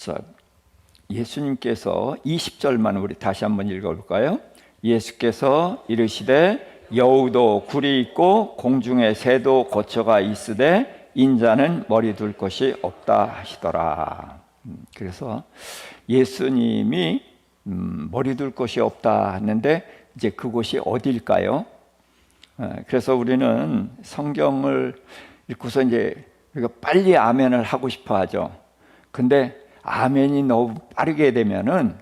자, 예수님께서 20절만 우리 다시 한번 읽어볼까요? 예수께서 이르시되 여우도 굴이 있고 공중에 새도 거처가 있으되 인자는 머리 둘 곳이 없다 하시더라. 그래서 예수님이 머리 둘 곳이 없다 하는데 이제 그곳이 어디일까요? 그래서 우리는 성경을 읽고서 이제 우리가 빨리 아멘을 하고 싶어 하죠. 근데 아멘이 너무 빠르게 되면은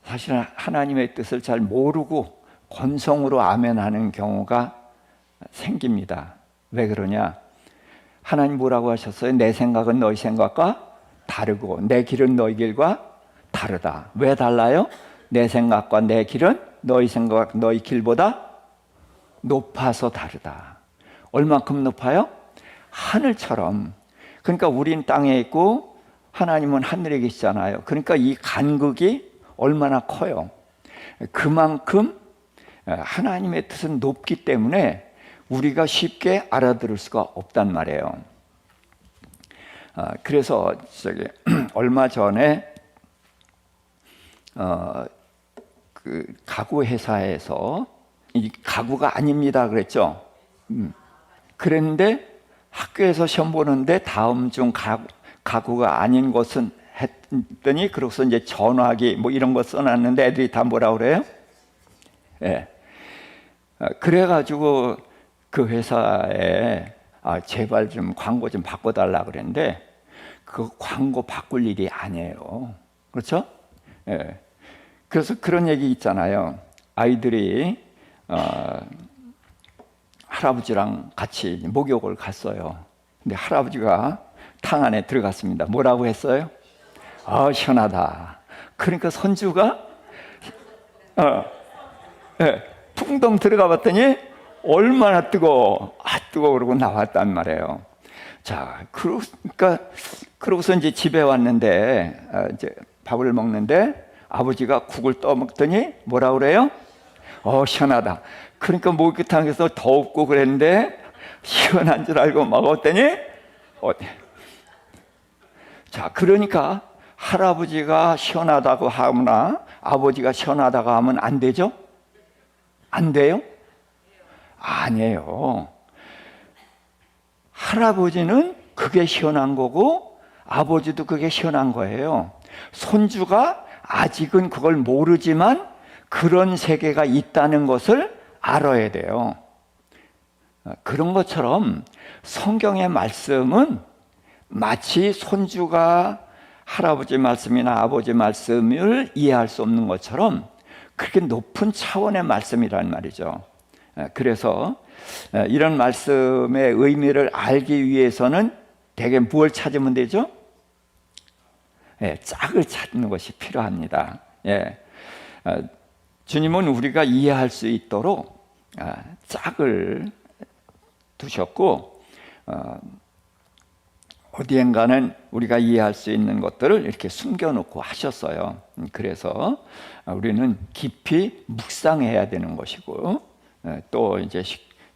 사실 하나님의 뜻을 잘 모르고 건성으로 아멘하는 경우가 생깁니다. 왜 그러냐? 하나님 뭐라고 하셨어요? 내 생각은 너희 생각과 다르고 내 길은 너희 길과 다르다. 왜 달라요? 내 생각과 내 길은 너희 생각과 너희 길보다 높아서 다르다. 얼만큼 높아요? 하늘처럼. 그러니까 우린 땅에 있고 하나님은 하늘에 계시잖아요. 그러니까 이 간극이 얼마나 커요. 그만큼 하나님의 뜻은 높기 때문에 우리가 쉽게 알아들을 수가 없단 말이에요. 그래서 얼마 전에 그 가구 회사에서 이 가구가 아닙니다 그랬죠. 그랬는데 학교에서 시험 보는데 다음 중 가구가 아닌 것은 했더니 그러고서 이제 전화기 뭐 이런 거 써놨는데 애들이 다 뭐라 그래요? 예. 그래가지고 그 회사에 제발 좀 광고 좀 바꿔달라 그랬는데 그 광고 바꿀 일이 아니에요. 그렇죠? 예. 그래서 그런 얘기 있잖아요. 아이들이 할아버지랑 같이 목욕을 갔어요. 근데 할아버지가 탕 안에 들어갔습니다. 뭐라고 했어요? 시원하다. 그러니까 손주가 풍덩 들어가 봤더니 얼마나 뜨거워. 뜨거워 그러고 나왔단 말이에요. 자, 그러고서 이제 집에 왔는데 이제 밥을 먹는데 아버지가 국을 떠먹더니 뭐라 그래요? 시원하다. 그러니까 목욕탕에서 더웁고 그랬는데 시원한 줄 알고 먹었더니 자, 그러니까 할아버지가 시원하다고 하거나 아버지가 시원하다고 하면 안 되죠? 안 돼요? 아니에요. 할아버지는 그게 시원한 거고 아버지도 그게 시원한 거예요. 손주가 아직은 그걸 모르지만 그런 세계가 있다는 것을 알아야 돼요. 그런 것처럼 성경의 말씀은 마치 손주가 할아버지 말씀이나 아버지 말씀을 이해할 수 없는 것처럼 그렇게 높은 차원의 말씀이란 말이죠. 그래서 이런 말씀의 의미를 알기 위해서는 대개 무엇을 찾으면 되죠? 짝을 찾는 것이 필요합니다. 주님은 우리가 이해할 수 있도록 짝을 두셨고 어디엔가는 우리가 이해할 수 있는 것들을 이렇게 숨겨놓고 하셨어요. 그래서 우리는 깊이 묵상해야 되는 것이고 또 이제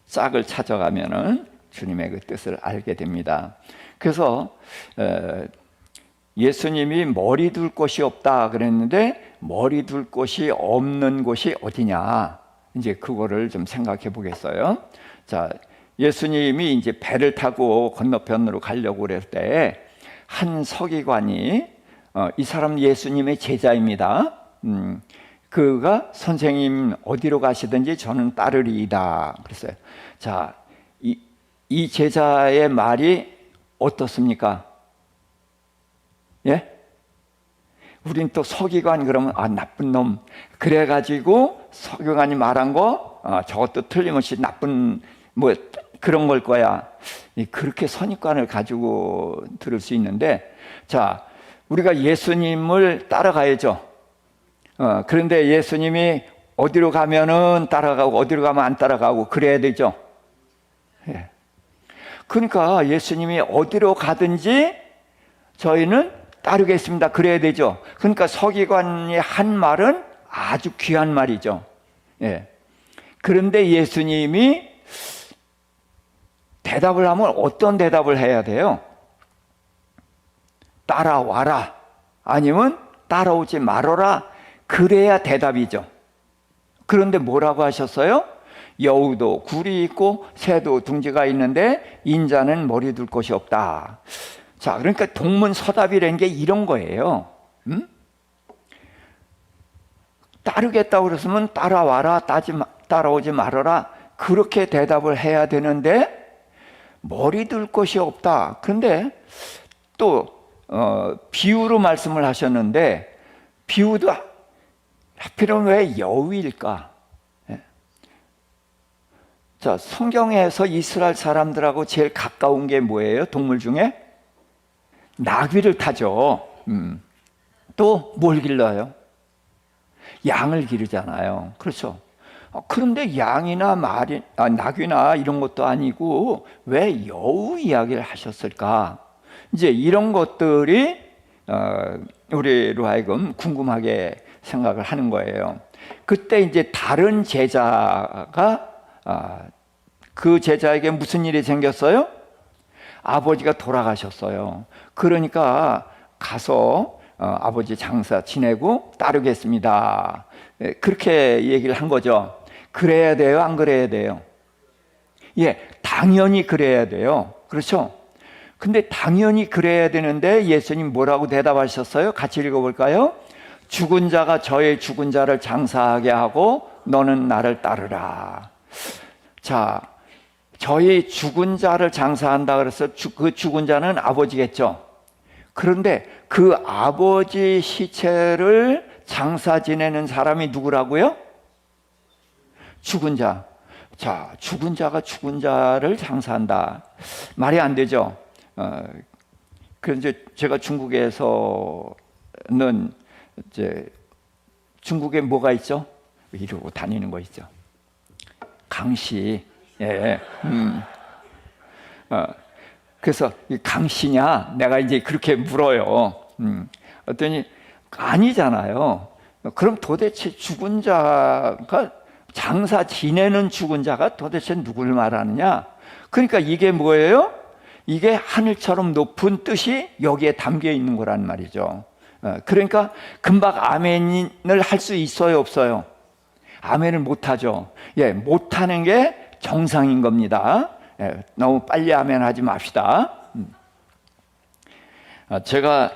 짝을 찾아가면은 주님의 그 뜻을 알게 됩니다. 그래서 예수님이 머리 둘 곳이 없다 그랬는데 머리 둘 곳이 없는 곳이 어디냐? 이제 그거를 좀 생각해 보겠어요. 자, 예수님이 이제 배를 타고 건너편으로 가려고 그럴 때 한 서기관이 이 사람 예수님의 제자입니다. 그가 선생님 어디로 가시든지 저는 따르리이다 그랬어요. 자, 이 제자의 말이 어떻습니까? 예? 우린 또 서기관 그러면 나쁜 놈. 그래가지고 서기관이 말한 거 저것도 틀림없이 나쁜 뭐 그런 걸 거야. 그렇게 선입관을 가지고 들을 수 있는데, 자, 우리가 예수님을 따라가야죠. 그런데 예수님이 어디로 가면은 따라가고 어디로 가면 안 따라가고 그래야 되죠. 예. 그러니까 예수님이 어디로 가든지 저희는 따르겠습니다. 그래야 되죠. 그러니까 서기관이 한 말은 아주 귀한 말이죠. 예. 그런데 예수님이 대답을 하면 어떤 대답을 해야 돼요? 따라와라 아니면 따라오지 말아라 그래야 대답이죠. 그런데 뭐라고 하셨어요? 여우도 굴이 있고 새도 둥지가 있는데 인자는 머리 둘 곳이 없다. 자, 그러니까 동문서답이라는 게 이런 거예요. 따르겠다고 그랬으면 따라와라, 따라오지 말아라 그렇게 대답을 해야 되는데 머리 둘 곳이 없다. 그런데 또 비유로 말씀을 하셨는데 비유도 하필은 왜 여우일까? 자, 성경에서 이스라엘 사람들하고 제일 가까운 게 뭐예요? 동물 중에? 나귀를 타죠. 또 뭘 길러요? 양을 기르잖아요. 그렇죠. 그런데 양이나 나귀나 이런 것도 아니고 왜 여우 이야기를 하셨을까? 이제 이런 것들이 우리로 하여금 궁금하게 생각을 하는 거예요. 그때 이제 다른 제자가 그 제자에게 무슨 일이 생겼어요? 아버지가 돌아가셨어요. 그러니까 가서 아버지 장사 지내고 따르겠습니다. 그렇게 얘기를 한 거죠. 그래야 돼요? 안 그래야 돼요? 예, 당연히 그래야 돼요. 그렇죠? 근데 당연히 그래야 되는데 예수님 뭐라고 대답하셨어요? 같이 읽어볼까요? 죽은 자가 저의 죽은 자를 장사하게 하고 너는 나를 따르라. 자, 저희 죽은 자를 장사한다 그래서 그 죽은 자는 아버지겠죠. 그런데 그 아버지 시체를 장사 지내는 사람이 누구라고요? 죽은 자. 자, 죽은 자가 죽은 자를 장사한다. 말이 안 되죠. 그래서 제가 중국에서는 이제 중국에 뭐가 있죠? 이러고 다니는 거 있죠. 강씨. 예. 그래서 강씨냐? 내가 이제 그렇게 물어요. 어떠니 아니잖아요. 그럼 도대체 죽은 자가 장사 지내는 죽은 자가 도대체 누구를 말하느냐? 그러니까 이게 뭐예요? 이게 하늘처럼 높은 뜻이 여기에 담겨 있는 거란 말이죠. 그러니까 금방 아멘을 할 수 있어요, 없어요? 아멘을 못하죠. 예, 못하는 게 정상인 겁니다. 예, 너무 빨리 아멘하지 맙시다. 제가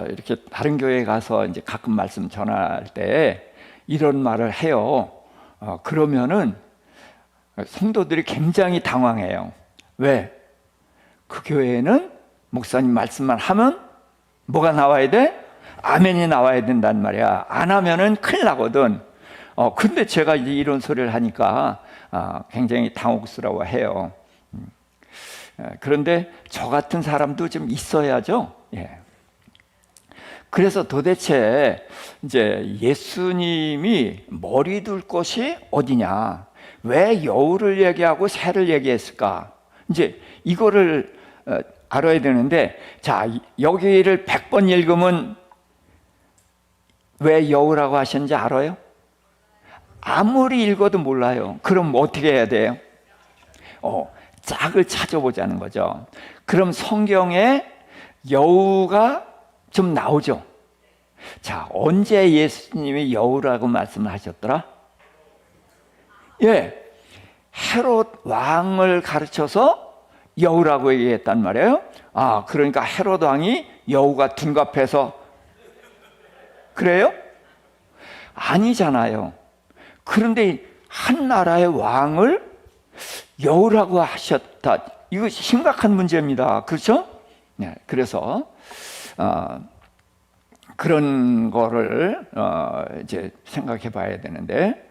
이렇게 다른 교회에 가서 이제 가끔 말씀 전할 때 이런 말을 해요. 그러면은 성도들이 굉장히 당황해요. 왜? 그 교회에는 목사님 말씀만 하면 뭐가 나와야 돼? 아멘이 나와야 된단 말이야. 안 하면은 큰일 나거든. 근데 제가 이제 이런 소리를 하니까 굉장히 당혹스러워해요. 그런데 저 같은 사람도 좀 있어야죠. 예. 그래서 도대체 이제 예수님이 머리 둘 곳이 어디냐? 왜 여우를 얘기하고 새를 얘기했을까? 이제 이거를 알아야 되는데, 자, 여기를 100번 읽으면 왜 여우라고 하셨는지 알아요? 아무리 읽어도 몰라요. 그럼 어떻게 해야 돼요? 짝을 찾아보자는 거죠. 그럼 성경에 여우가 좀 나오죠. 자, 언제 예수님이 여우라고 말씀하셨더라? 예, 헤롯 왕을 가르쳐서 여우라고 얘기했단 말이에요. 그러니까 헤롯 왕이 여우가 둔갑해서 그래요? 아니잖아요. 그런데 한 나라의 왕을 여우라고 하셨다. 이거 심각한 문제입니다. 그렇죠? 네, 그래서 그런 거를 이제 생각해 봐야 되는데,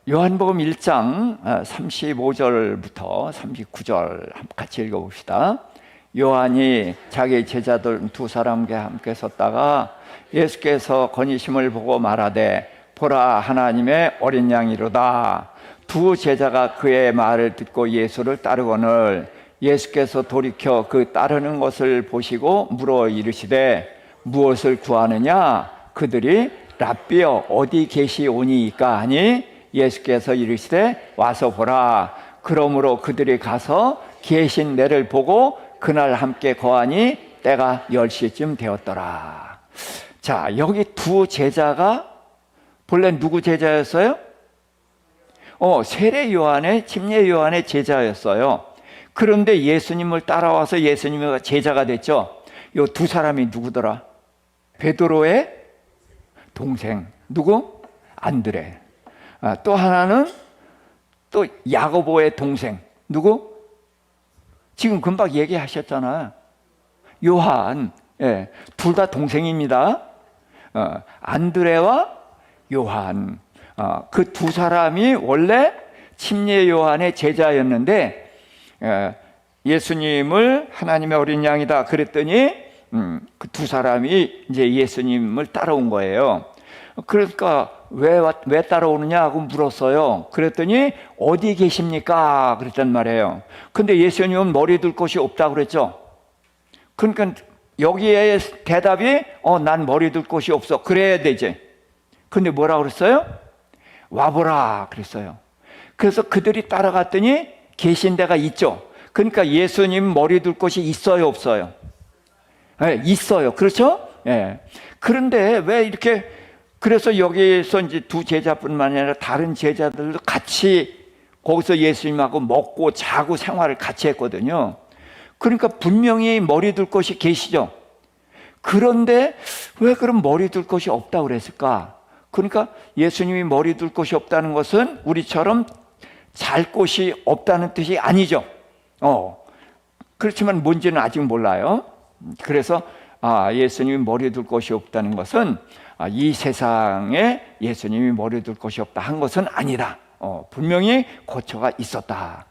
요한복음 1장 35절부터 39절 같이 읽어봅시다. 요한이 자기 제자들 두 사람과 함께 섰다가 예수께서 건의심을 보고 말하되 보라, 하나님의 어린 양이로다. 두 제자가 그의 말을 듣고 예수를 따르거늘 예수께서 돌이켜 그 따르는 것을 보시고 물어 이르시되 무엇을 구하느냐? 그들이 랍비여 어디 계시오니이까 하니 예수께서 이르시되 와서 보라. 그러므로 그들이 가서 계신 내를 보고 그날 함께 거하니 때가 10시쯤 되었더라. 자, 여기 두 제자가 본래 누구 제자였어요? 세례 요한의, 침례 요한의 제자였어요. 그런데 예수님을 따라와서 예수님의 제자가 됐죠. 요 두 사람이 누구더라? 베드로의 동생. 누구? 안드레. 또 하나는 또 야고보의 동생. 누구? 지금 금방 얘기하셨잖아요. 요한. 예, 둘 다 동생입니다. 안드레와 요한. 그 두 사람이 원래 침례 요한의 제자였는데 예수님을 하나님의 어린 양이다 그랬더니 그 두 사람이 이제 예수님을 따라온 거예요. 그러니까 왜 따라오느냐 하고 물었어요. 그랬더니 어디 계십니까? 그랬단 말이에요. 근데 예수님은 머리 둘 곳이 없다고 그랬죠. 그러니까 여기에 대답이 난 머리 둘 곳이 없어. 그래야 되지. 근데 뭐라고 그랬어요? 와보라 그랬어요. 그래서 그들이 따라갔더니 계신 데가 있죠. 그러니까 예수님 머리 둘 곳이 있어요, 없어요? 네, 있어요. 그렇죠? 네. 그런데 왜 이렇게, 그래서 여기에서 이제 두 제자뿐만 아니라 다른 제자들도 같이 거기서 예수님하고 먹고 자고 생활을 같이 했거든요. 그러니까 분명히 머리 둘 곳이 계시죠. 그런데 왜 그럼 머리 둘 곳이 없다고 그랬을까? 그러니까 예수님이 머리 둘 곳이 없다는 것은 우리처럼 잘 곳이 없다는 뜻이 아니죠. 그렇지만 뭔지는 아직 몰라요. 그래서 예수님이 머리 둘 곳이 없다는 것은 이 세상에 예수님이 머리 둘 곳이 없다 한 것은 아니다. 분명히 고초가 있었다.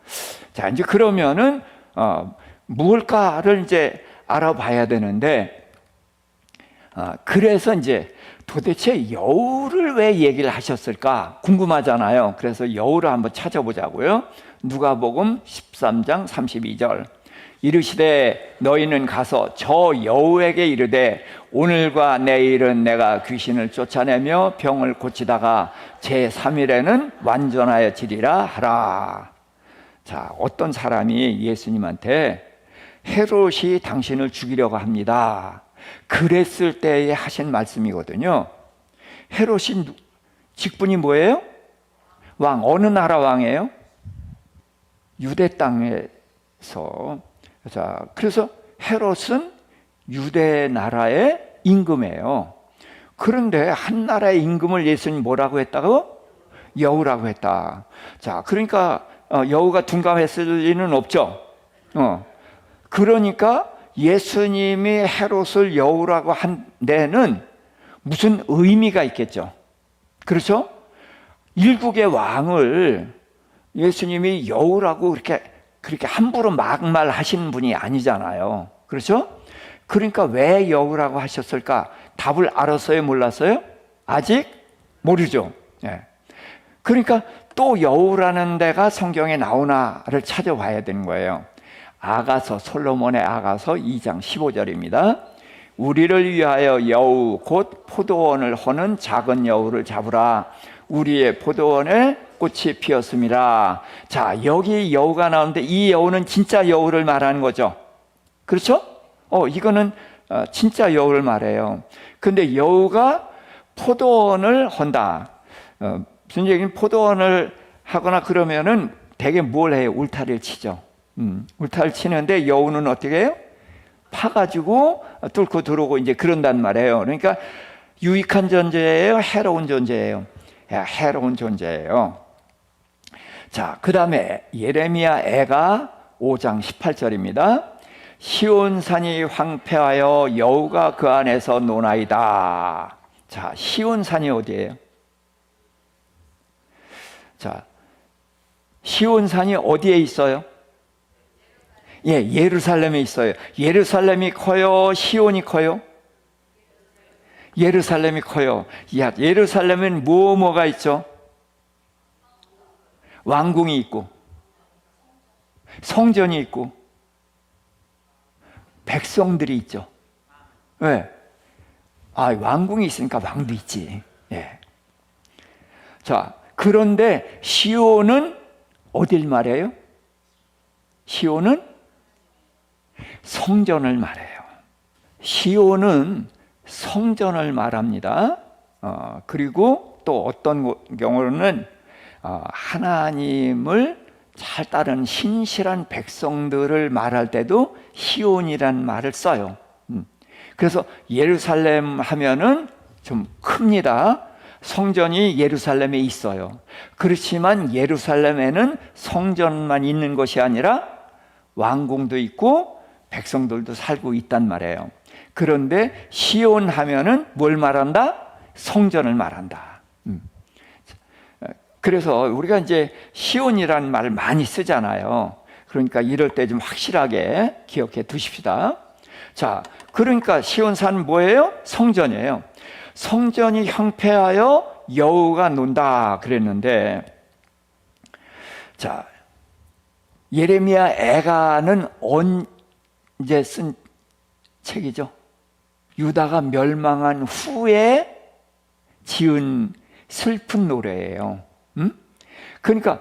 자, 이제 그러면은 무엇일까를 이제 알아봐야 되는데, 그래서 이제 도대체 여우를 왜 얘기를 하셨을까 궁금하잖아요. 그래서 여우를 한번 찾아보자고요. 누가복음 13장 32절. 이르시되 너희는 가서 저 여우에게 이르되 오늘과 내일은 내가 귀신을 쫓아내며 병을 고치다가 제3일에는 완전하여 지리라 하라. 자, 어떤 사람이 예수님한테 헤롯이 당신을 죽이려고 합니다. 그랬을 때에 하신 말씀이거든요. 헤롯이 직분이 뭐예요? 왕. 어느 나라 왕이에요? 유대 땅에서. 자, 그래서 헤롯은 유대 나라의 임금이에요. 그런데 한 나라의 임금을 예수님 뭐라고 했다고? 여우라고 했다. 자, 그러니까 여우가 둔감했을 리는 없죠. 그러니까 예수님이 헤롯을 여우라고 한 데는 무슨 의미가 있겠죠. 그렇죠? 일국의 왕을 예수님이 여우라고 그렇게 함부로 막말하시는 분이 아니잖아요. 그렇죠? 그러니까 왜 여우라고 하셨을까? 답을 알았어요? 몰랐어요? 아직 모르죠. 예. 그러니까 또 여우라는 데가 성경에 나오나를 찾아봐야 되는 거예요. 아가서, 솔로몬의 아가서 2장 15절입니다. 우리를 위하여 여우 곧 포도원을 허는 작은 여우를 잡으라. 우리의 포도원에 꽃이 피었습니다. 자, 여기 여우가 나오는데 이 여우는 진짜 여우를 말하는 거죠. 그렇죠? 이거는 진짜 여우를 말해요. 근데 여우가 포도원을 헌다. 무슨 얘기는 포도원을 하거나 그러면은 대개 뭘 해요? 울타리를 치죠. 울타리를 치는데 여우는 어떻게 해요? 파가지고 뚫고 들어오고 이제 그런단 말이에요. 그러니까 유익한 존재예요? 해로운 존재예요? 해로운 존재예요. 자, 그 다음에 예레미야 애가 5장 18절입니다. 시온산이 황폐하여 여우가 그 안에서 노나이다. 자, 시온산이 어디예요? 자, 시온산이 어디에 있어요? 예, 예루살렘에 있어요. 예루살렘이 커요? 시온이 커요? 예루살렘이 커요. 야, 예루살렘엔 뭐가 있죠? 왕궁이 있고 성전이 있고 백성들이 있죠. 왜? 왕궁이 있으니까 왕도 있지. 예. 자, 그런데 시온은 어딜 말해요? 시온은 성전을 말해요. 시온은 성전을 말합니다. 그리고 또 어떤 경우는 하나님을 잘 따르는 신실한 백성들을 말할 때도 시온이라는 말을 써요. 그래서 예루살렘 하면은 좀 큽니다. 성전이 예루살렘에 있어요. 그렇지만 예루살렘에는 성전만 있는 것이 아니라 왕궁도 있고 백성들도 살고 있단 말이에요. 그런데 시온 하면은 뭘 말한다? 성전을 말한다. 그래서 우리가 이제 시온이라는 말을 많이 쓰잖아요. 그러니까 이럴 때 좀 확실하게 기억해 두십시다. 자, 그러니까 시온산 뭐예요? 성전이에요. 성전이 황폐하여 여우가 논다 그랬는데, 자, 예레미야 애가는 언제 쓴 책이죠? 유다가 멸망한 후에 지은 슬픈 노래예요. 그러니까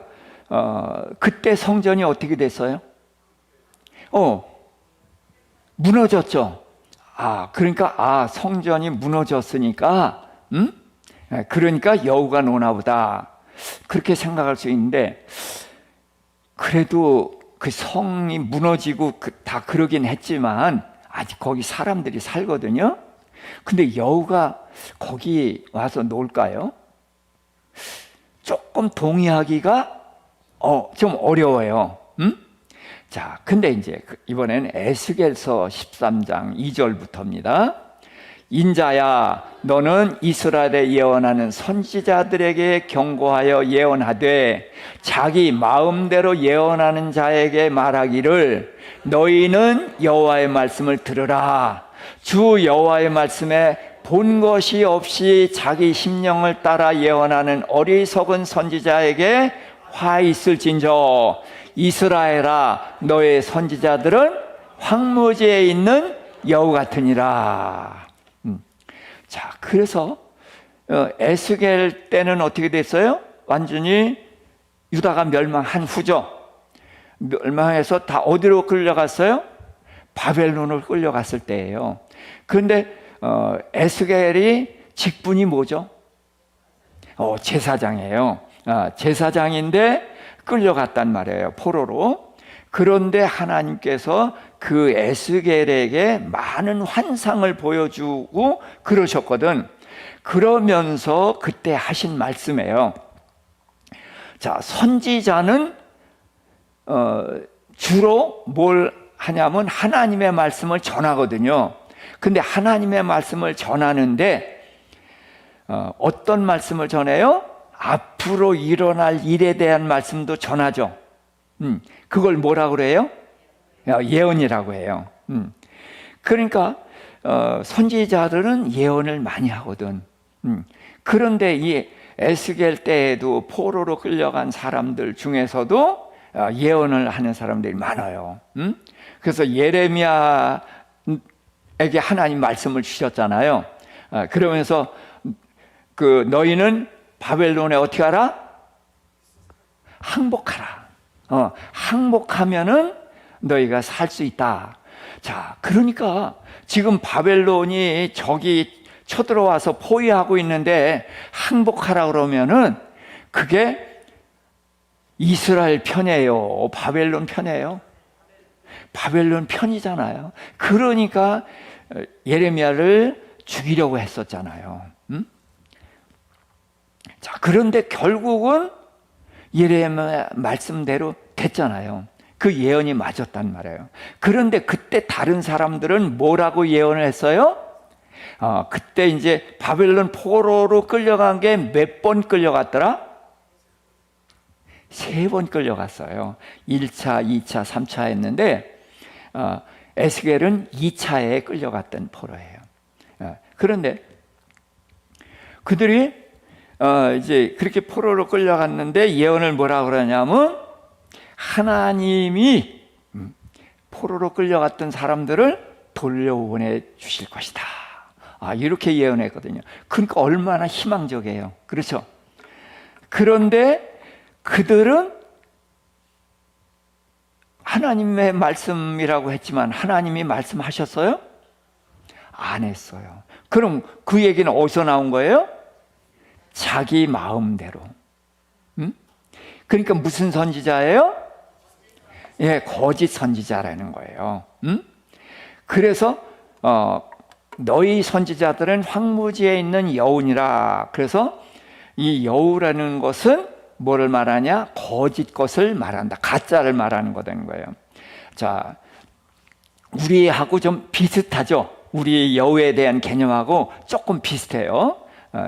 그때 성전이 어떻게 됐어요? 무너졌죠. 그러니까 성전이 무너졌으니까 그러니까 여우가 노나 보다, 그렇게 생각할 수 있는데, 그래도 그 성이 무너지고 다 그러긴 했지만 아직 거기 사람들이 살거든요. 근데 여우가 거기 와서 놀까요? 조금 동의하기가 좀 어려워요. 자, 근데 이제 이번에는 에스겔서 13장 2절부터입니다. 인자야, 너는 이스라엘에 예언하는 선지자들에게 경고하여 예언하되, 자기 마음대로 예언하는 자에게 말하기를, 너희는 여호와의 말씀을 들으라. 주 여호와의 말씀에 본 것이 없이 자기 심령을 따라 예언하는 어리석은 선지자에게 화 있을진저. 이스라엘아, 너의 선지자들은 황무지에 있는 여우 같으니라. 자, 그래서 에스겔 때는 어떻게 됐어요? 완전히 유다가 멸망한 후죠. 멸망해서 다 어디로 끌려갔어요? 바벨론으로 끌려갔을 때예요. 그런데 에스겔이 직분이 뭐죠? 제사장이에요. 제사장인데 끌려갔단 말이에요, 포로로. 그런데 하나님께서 그 에스겔에게 많은 환상을 보여주고 그러셨거든. 그러면서 그때 하신 말씀이에요. 자, 선지자는 주로 뭘 하냐면 하나님의 말씀을 전하거든요. 근데 하나님의 말씀을 전하는데 어떤 말씀을 전해요? 앞으로 일어날 일에 대한 말씀도 전하죠. 그걸 뭐라고 그래요? 예언이라고 해요. 그러니까 선지자들은 예언을 많이 하거든. 그런데 이 에스겔 때에도 포로로 끌려간 사람들 중에서도 예언을 하는 사람들이 많아요. 그래서 예레미야에게 하나님 말씀을 주셨잖아요. 그러면서 너희는 바벨론에 어떻게 하라? 항복하라. 항복하면은 너희가 살 수 있다. 자, 그러니까 지금 바벨론이 저기 쳐들어와서 포위하고 있는데 항복하라 그러면은 그게 이스라엘 편이에요? 바벨론 편이에요? 바벨론 편이잖아요. 그러니까 예레미야를 죽이려고 했었잖아요. 자, 그런데 결국은 예레미야 말씀대로 됐잖아요. 그 예언이 맞았단 말이에요. 그런데 그때 다른 사람들은 뭐라고 예언을 했어요? 그때 이제 바벨론 포로로 끌려간 게 몇 번 끌려갔더라? 3번 끌려갔어요. 1차, 2차, 3차 했는데 에스겔은 2차에 끌려갔던 포로예요. 그런데 그들이 이제 그렇게 포로로 끌려갔는데 예언을 뭐라고 그러냐면 하나님이 포로로 끌려갔던 사람들을 돌려보내 주실 것이다. 이렇게 예언했거든요. 그러니까 얼마나 희망적이에요. 그렇죠? 그런데 그들은 하나님의 말씀이라고 했지만 하나님이 말씀하셨어요? 안 했어요. 그럼 그 얘기는 어디서 나온 거예요? 자기 마음대로. 그러니까 무슨 선지자예요? 예, 거짓 선지자라는 거예요. 그래서 너희 선지자들은 황무지에 있는 여우니라. 그래서 이 여우라는 것은 뭐를 말하냐? 거짓 것을 말한다. 가짜를 말하는 거된 거예요. 자, 우리하고 좀 비슷하죠? 우리 여우에 대한 개념하고 조금 비슷해요.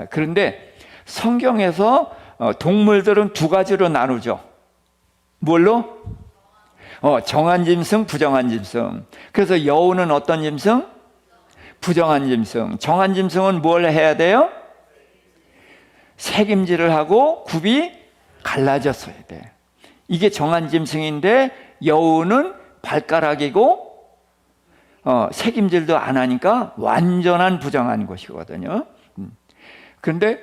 그런데 성경에서 동물들은 두 가지로 나누죠. 뭘로? 정한 짐승, 부정한 짐승. 그래서 여우는 어떤 짐승? 부정한 짐승. 정한 짐승은 뭘 해야 돼요? 색임질을 하고 굽이 갈라졌어야 돼. 이게 정한 짐승인데 여우는 발가락이고 색임질도 안 하니까 완전한 부정한 것이거든요. 그런데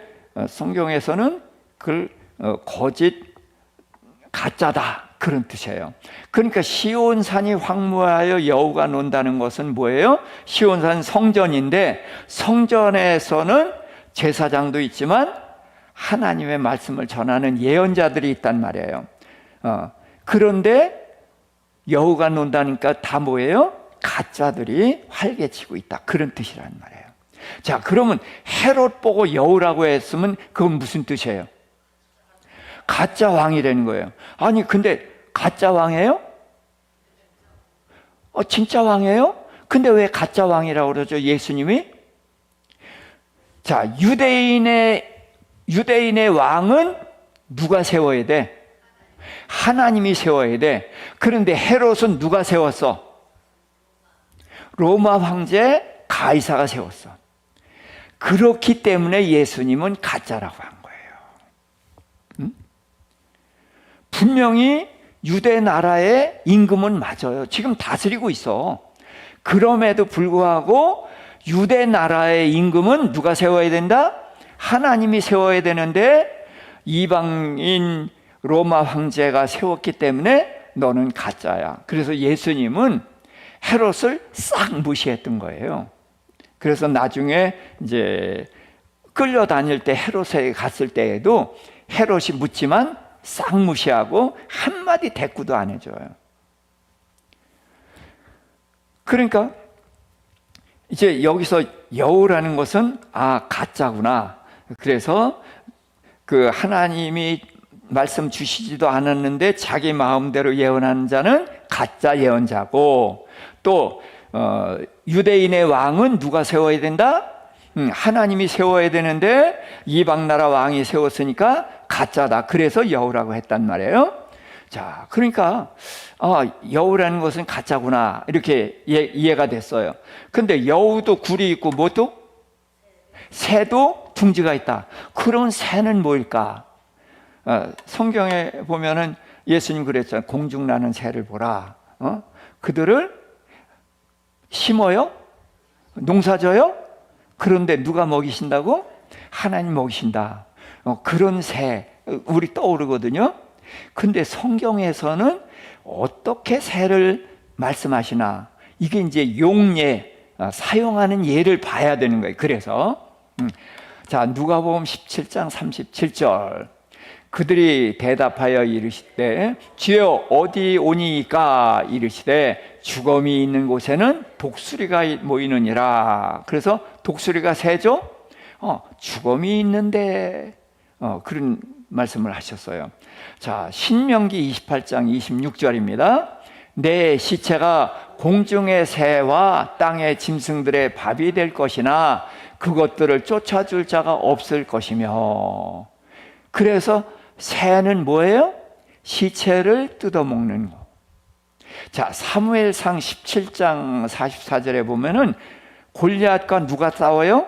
성경에서는 그걸 거짓, 가짜다 그런 뜻이에요. 그러니까 시온산이 황무하여 여우가 논다는 것은 뭐예요? 시온산 성전인데 성전에서는 제사장도 있지만 하나님의 말씀을 전하는 예언자들이 있단 말이에요. 그런데 여우가 논다니까 다 뭐예요? 가짜들이 활개치고 있다 그런 뜻이란 말이에요. 자, 그러면 헤롯 보고 여우라고 했으면 그건 무슨 뜻이에요? 가짜 왕이라는 거예요. 아니 근데 가짜 왕이에요? 진짜 왕이에요? 근데 왜 가짜 왕이라고 그러죠? 예수님이? 자, 유대인의 왕은 누가 세워야 돼? 하나님이 세워야 돼. 그런데 헤롯은 누가 세웠어? 로마 황제 가이사가 세웠어. 그렇기 때문에 예수님은 가짜라고 한 거예요. 분명히 유대 나라의 임금은 맞아요. 지금 다스리고 있어. 그럼에도 불구하고 유대 나라의 임금은 누가 세워야 된다? 하나님이 세워야 되는데 이방인 로마 황제가 세웠기 때문에 너는 가짜야. 그래서 예수님은 헤롯을 싹 무시했던 거예요. 그래서 나중에 이제 끌려다닐 때 헤롯에 갔을 때에도 헤롯이 묻지만 싹 무시하고 한마디 대꾸도 안 해줘요. 그러니까 이제 여기서 여우라는 것은 가짜구나. 그래서 그 하나님이 말씀 주시지도 않았는데 자기 마음대로 예언하는 자는 가짜 예언자고, 또 유대인의 왕은 누가 세워야 된다? 하나님이 세워야 되는데 이방 나라 왕이 세웠으니까 가짜다. 그래서 여우라고 했단 말이에요. 자, 그러니까 여우라는 것은 가짜구나 이렇게 이해가 됐어요. 근데 여우도 굴이 있고 뭐도? 새도 둥지가 있다. 그런 새는 뭐일까? 성경에 보면은 예수님 그랬잖아요. 공중 나는 새를 보라. 그들을 심어요? 농사져요? 그런데 누가 먹이신다고? 하나님 먹이신다. 그런 새 우리 떠오르거든요. 근데 성경에서는 어떻게 새를 말씀하시나? 이게 이제 용예, 사용하는 예를 봐야 되는 거예요. 그래서 자, 누가복음 17장 37절. 그들이 대답하여 이르시되 주여 어디 오니이까? 이르시되 주검이 있는 곳에는 독수리가 모이느니라. 그래서 독수리가 새죠? 주검이 있는데 그런 말씀을 하셨어요. 자, 신명기 28장 26절입니다. 내 시체가 공중의 새와 땅의 짐승들의 밥이 될 것이나 그것들을 쫓아줄 자가 없을 것이며. 그래서 새는 뭐예요? 시체를 뜯어먹는 거. 자, 사무엘상 17장 44절에 보면은 골리앗과 누가 싸워요?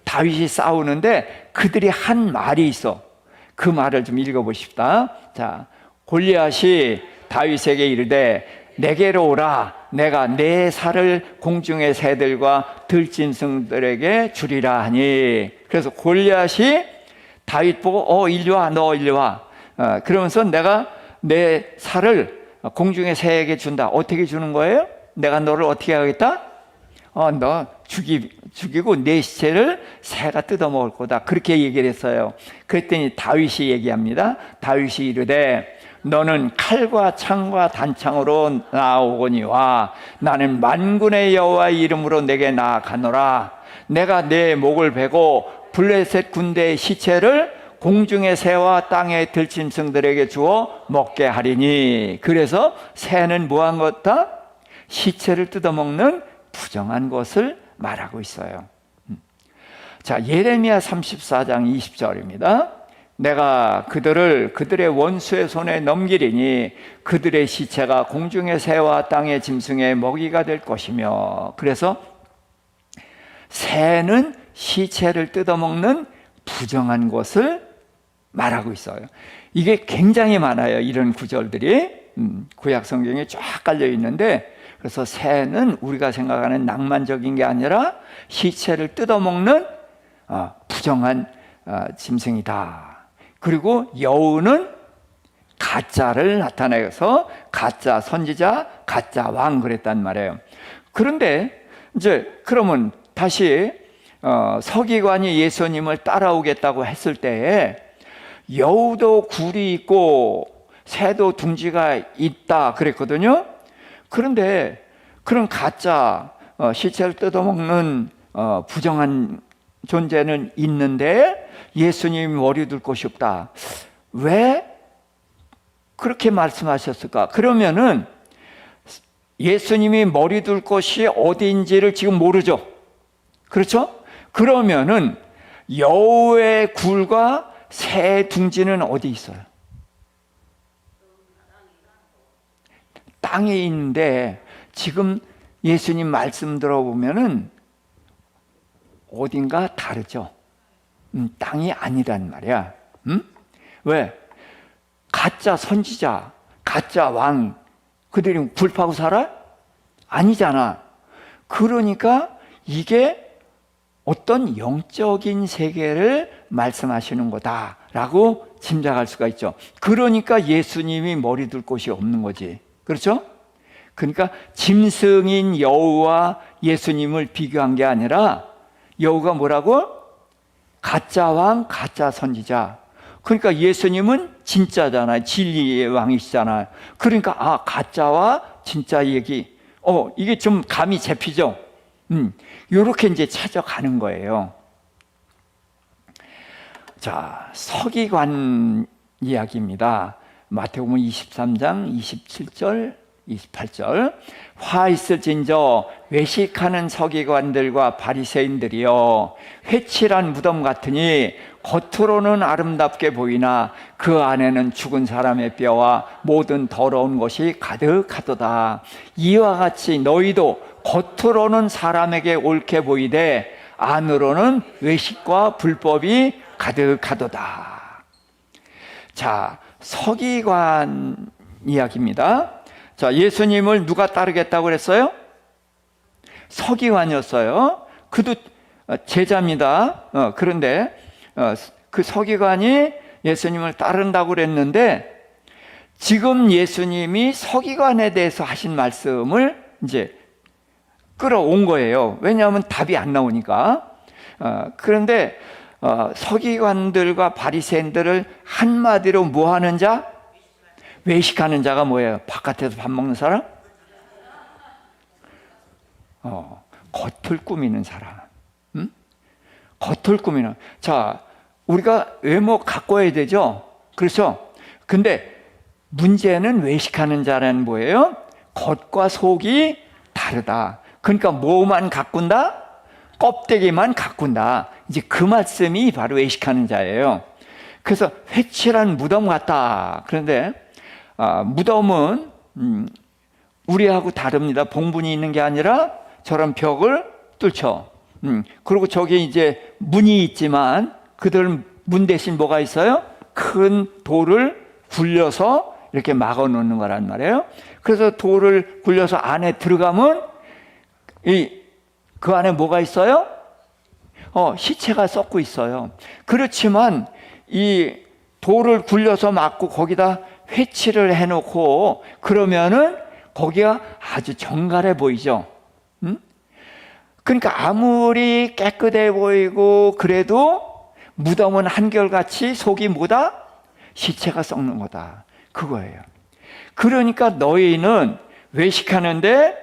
다윗이 싸우는데 그들이 한 말이 있어. 그 말을 좀 읽어보십시다. 자, 골리앗이 다윗에게 이르되 내게로 오라. 내가 내 살을 공중의 새들과 들짐승들에게 주리라 하니. 그래서 골리앗이 다윗 보고 이리 와, 너 이리 와. 그러면서 내가 내 살을 공중의 새에게 준다. 어떻게 주는 거예요? 내가 너를 어떻게 하겠다? 너 죽이고 내 시체를 새가 뜯어먹을 거다. 그렇게 얘기를 했어요. 그랬더니 다윗이 얘기합니다. 다윗이 이르되 너는 칼과 창과 단창으로 나오거니와 나는 만군의 여호와의 이름으로 내게 나아가노라. 내가 내 목을 베고 블레셋 군대의 시체를 공중의 새와 땅의 들짐승들에게 주어 먹게 하리니. 그래서 새는 뭐한 거다? 시체를 뜯어먹는 부정한 것을 말하고 있어요. 자, 예레미야 34장 20절입니다. 내가 그들의 원수의 손에 넘기리니 그들의 시체가 공중의 새와 땅의 짐승의 먹이가 될 것이며. 그래서 새는 시체를 뜯어먹는 부정한 것을 말하고 있어요. 이게 굉장히 많아요. 이런 구절들이 구약 성경에 쫙 깔려 있는데, 그래서 새는 우리가 생각하는 낭만적인 게 아니라 시체를 뜯어먹는 부정한 짐승이다. 그리고 여우는 가짜를 나타내서 가짜 선지자, 가짜 왕 그랬단 말이에요. 그런데 이제 그러면 다시 서기관이 예수님을 따라오겠다고 했을 때에 여우도 굴이 있고 새도 둥지가 있다 그랬거든요. 그런데 그런 가짜 시체를 뜯어먹는 부정한 존재는 있는데 예수님이 머리 둘 곳이 없다. 왜 그렇게 말씀하셨을까? 그러면은 예수님이 머리 둘 곳이 어디인지를 지금 모르죠. 그렇죠? 그러면은 여우의 굴과 새 둥지는 어디 있어요? 땅에 있는데 지금 예수님 말씀 들어보면은 어딘가 다르죠. 땅이 아니란 말이야. 왜? 가짜 선지자, 가짜 왕, 그들이 굴 파고 살아? 아니잖아. 그러니까 이게 어떤 영적인 세계를 말씀하시는 거다라고 짐작할 수가 있죠. 그러니까 예수님이 머리 둘 곳이 없는 거지. 그렇죠? 그러니까 짐승인 여우와 예수님을 비교한 게 아니라 여우가 뭐라고? 가짜 왕, 가짜 선지자. 그러니까 예수님은 진짜잖아요. 진리의 왕이시잖아요. 그러니까 가짜와 진짜 얘기, 이게 좀 감이 잡히죠. 이렇게 이제 찾아가는 거예요. 자, 서기관 이야기입니다. 마태복음 23장 27절 28절. 화 있을진저 외식하는 서기관들과 바리새인들이여, 회칠한 무덤 같으니 겉으로는 아름답게 보이나 그 안에는 죽은 사람의 뼈와 모든 더러운 것이 가득하도다. 이와 같이 너희도 겉으로는 사람에게 옳게 보이되 안으로는 외식과 불법이 가득하도다. 자, 서기관 이야기입니다. 자, 예수님을 누가 따르겠다고 그랬어요? 서기관이었어요. 그도 제자입니다. 그런데 그 서기관이 예수님을 따른다고 그랬는데, 지금 예수님이 서기관에 대해서 하신 말씀을 이제 끌어온 거예요. 왜냐하면 답이 안 나오니까. 그런데 서기관들과 바리새인들을 한마디로 뭐 하는 자? 외식하는 자가 뭐예요? 바깥에서 밥 먹는 사람? 겉을 꾸미는 사람. 겉을 꾸미는. 자, 우리가 외모 가꿔야 되죠? 그렇죠? 근데 문제는 외식하는 자라는 뭐예요? 겉과 속이 다르다. 그러니까 뭐만 가꾼다? 껍데기만 가꾼다. 이제 그 말씀이 바로 외식하는 자예요. 그래서 회칠한 무덤 같다. 그런데 무덤은 우리하고 다릅니다. 봉분이 있는 게 아니라 저런 벽을 뚫죠. 그리고 저기 이제 문이 있지만 그들 문 대신 뭐가 있어요? 큰 돌을 굴려서 이렇게 막아 놓는 거란 말이에요. 그래서 돌을 굴려서 안에 들어가면 그 안에 뭐가 있어요? 시체가 썩고 있어요. 그렇지만 이 돌을 굴려서 막고 거기다 회칠을 해놓고 그러면은 거기가 아주 정갈해 보이죠. 그러니까 아무리 깨끗해 보이고 그래도 무덤은 한결같이 속이 뭐다? 시체가 썩는 거다. 그거예요. 그러니까 너희는 외식하는데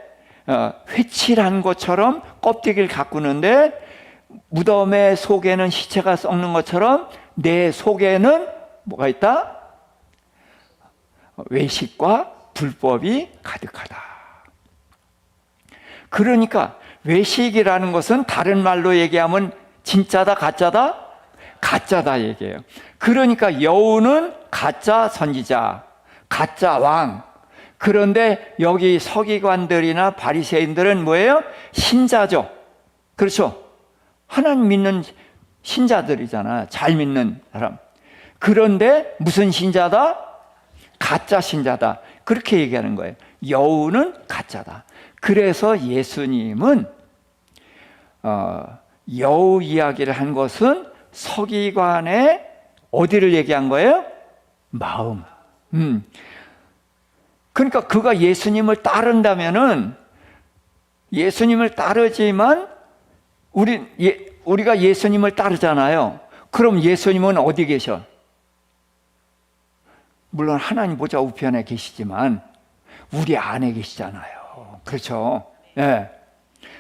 회칠한 것처럼 껍데기를 가꾸는데 무덤의 속에는 시체가 썩는 것처럼 내 속에는 뭐가 있다? 외식과 불법이 가득하다. 그러니까 외식이라는 것은 다른 말로 얘기하면 진짜다, 가짜다? 가짜다 얘기해요. 그러니까 여우는 가짜 선지자, 가짜 왕. 그런데 여기 서기관들이나 바리새인들은 뭐예요? 신자죠. 그렇죠? 하나님 믿는 신자들이잖아. 잘 믿는 사람. 그런데 무슨 신자다? 가짜 신자다. 그렇게 얘기하는 거예요. 여우는 가짜다. 그래서 예수님은 여우 이야기를 한 것은 서기관의 어디를 얘기한 거예요? 마음. 그러니까 그가 예수님을 따른다면은 예수님을 따르지만 우리가 예수님을 따르잖아요. 그럼 예수님은 어디 계셔? 물론 하나님 보좌 우편에 계시지만 우리 안에 계시잖아요. 그렇죠? 예.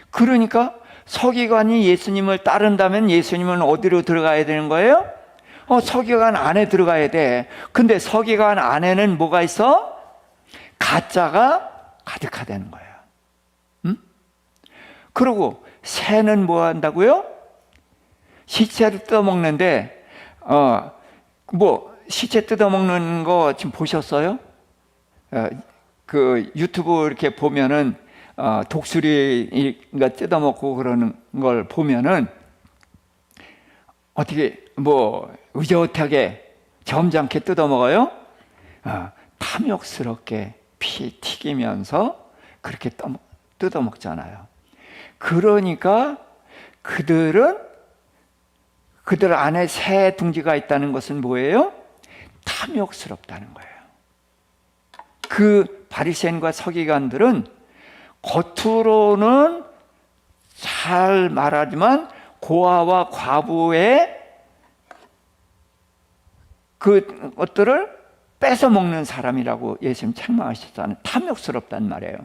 그러니까 서기관이 예수님을 따른다면 예수님은 어디로 들어가야 되는 거예요? 서기관 안에 들어가야 돼. 근데 서기관 안에는 뭐가 있어? 가짜가 가득하다는 거예요. 그리고 새는 뭐 한다고요? 시체를 뜯어먹는데 시체 뜯어먹는 거 지금 보셨어요? 그 유튜브 이렇게 보면은 독수리가 뜯어먹고 그러는 걸 보면은 어떻게 의젓하게 점잖게 뜯어먹어요? 탐욕스럽게 피 튀기면서 그렇게 뜯어먹잖아요. 그러니까 그들 안에 새 둥지가 있다는 것은 뭐예요? 탐욕스럽다는 거예요. 그 바리새인과 서기관들은 겉으로는 잘 말하지만 고아와 과부의 그 것들을 뺏어 먹는 사람이라고 예수님 책망하셨잖아요. 탐욕스럽단 말이에요.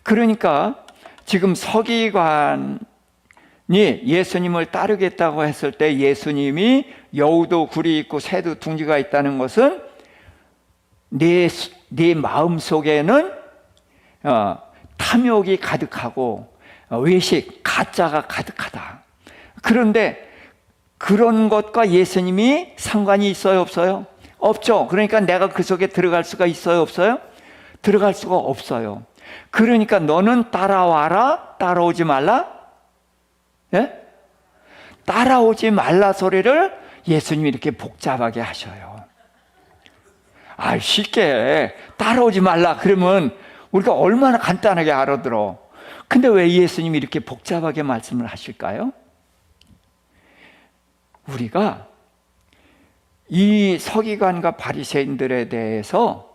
그러니까 지금 서기관이 예수님을 따르겠다고 했을 때 예수님이 여우도 굴이 있고 새도 둥지가 있다는 것은 네 마음 속에는 탐욕이 가득하고 외식, 가짜가 가득하다. 그런데 그런 것과 예수님이 상관이 있어요, 없어요? 없죠. 그러니까 내가 그 속에 들어갈 수가 있어요, 없어요? 들어갈 수가 없어요. 그러니까 너는 따라와라, 따라오지 말라? 예? 따라오지 말라 소리를 예수님이 이렇게 복잡하게 하셔요. 쉽게 따라오지 말라 그러면 우리가 얼마나 간단하게 알아들어. 근데 왜 예수님이 이렇게 복잡하게 말씀을 하실까요? 우리가 이 서기관과 바리새인들에 대해서